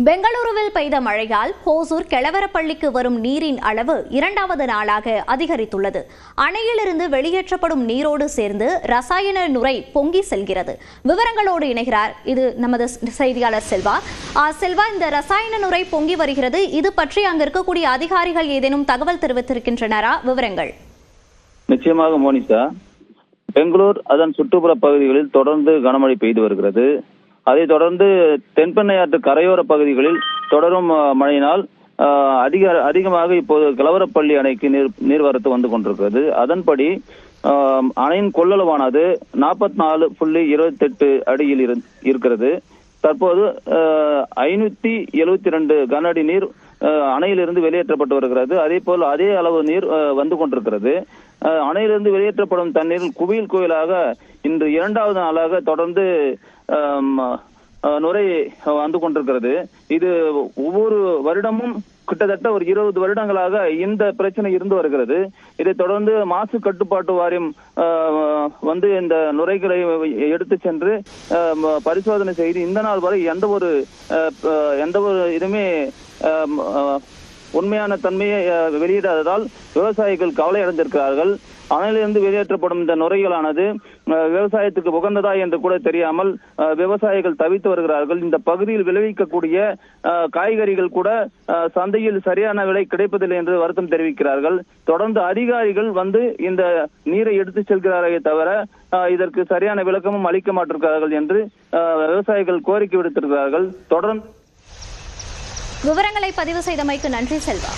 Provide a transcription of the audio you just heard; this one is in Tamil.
பெங்களூருவில் பெய்த மழையால் ஹோசூர் கெளவரப்பள்ளிக்கு வரும் நீரின் அளவு இரண்டாவது நாளாக அதிகரித்துள்ளது. அணையிலிருந்து வெளியேற்றப்படும் நீரோடு சேர்ந்து ரசாயன நுரை பொங்கி செல்கிறது. விவரங்களோடு இணைகிறார் இது நமது செய்தியாளர் செல்வா. செல்வா, இந்த ரசாயன நுரை பொங்கி வருகிறது, இது பற்றி அங்கு இருக்கக்கூடிய அதிகாரிகள் ஏதேனும் தகவல் தெரிவித்திருக்கின்றனரா? விவரங்கள். நிச்சயமாக மோனிஷா, பெங்களூர் அதன் சுற்றுப்புற பகுதிகளில் தொடர்ந்து கனமழை பெய்து வருகிறது. அதைத் தொடர்ந்து தென்பெண்ணையாற்று கரையோர பகுதிகளில் தொடரும் மழையினால் அதிகமாக இப்போது கெளவரப்பள்ளி அணைக்கு நீர்வரத்து வந்து கொண்டிருக்கிறது. அதன்படி அணையின் கொள்ளளவானது 44.28 அடியில் இருக்கிறது. தற்போது 572 கன அடி நீர் அணையிலிருந்து வெளியேற்றப்பட்டு வருகிறது. அதே போல் அதே அளவு நீர் வந்து கொண்டிருக்கிறது. அணையிலிருந்து வெளியேற்றப்படும் தண்ணீரில் குவியல் குவியலாக இன்று இரண்டாவது நாளாக தொடர்ந்து நுரை வந்து கொண்டிருக்கிறது. இது ஒவ்வொரு வருடமும் கிட்டத்தட்ட ஒரு 20 வருடங்களாக இந்த பிரச்சனை இருந்து வருகிறது. இதை தொடர்ந்து மாசு கட்டுப்பாட்டு வாரியம் வந்து இந்த நுரைகளை எடுத்து சென்று பரிசோதனை செய்து இந்த நாள் வரை எந்த ஒரு இதுமே உண்மையான தன்மையை வெளியிடாததால் விவசாயிகள் கவலை அடைந்திருக்கிறார்கள். அணையிலிருந்து வெளியேற்றப்படும் இந்த நுரைகளானது விவசாயத்துக்கு உகந்ததா என்று கூட தெரியாமல் விவசாயிகள் தவித்து வருகிறார்கள். இந்த பகுதியில் விளைவிக்கக்கூடிய காய்கறிகள் கூட சந்தையில் சரியான விலை கிடைப்பதில்லை என்று வருத்தம் தெரிவிக்கிறார்கள். தொடர்ந்து அதிகாரிகள் வந்து இந்த நீரை எடுத்து செல்கிறார்களே தவிர இதற்கு சரியான விளக்கமும் அளிக்க மாட்டிருக்கிறார்கள் என்று விவசாயிகள் கோரிக்கை விடுத்திருக்கிறார்கள். தொடர்ந்து விவரங்களை பதிவு செய்தமைக்கு நன்றி செல்வா.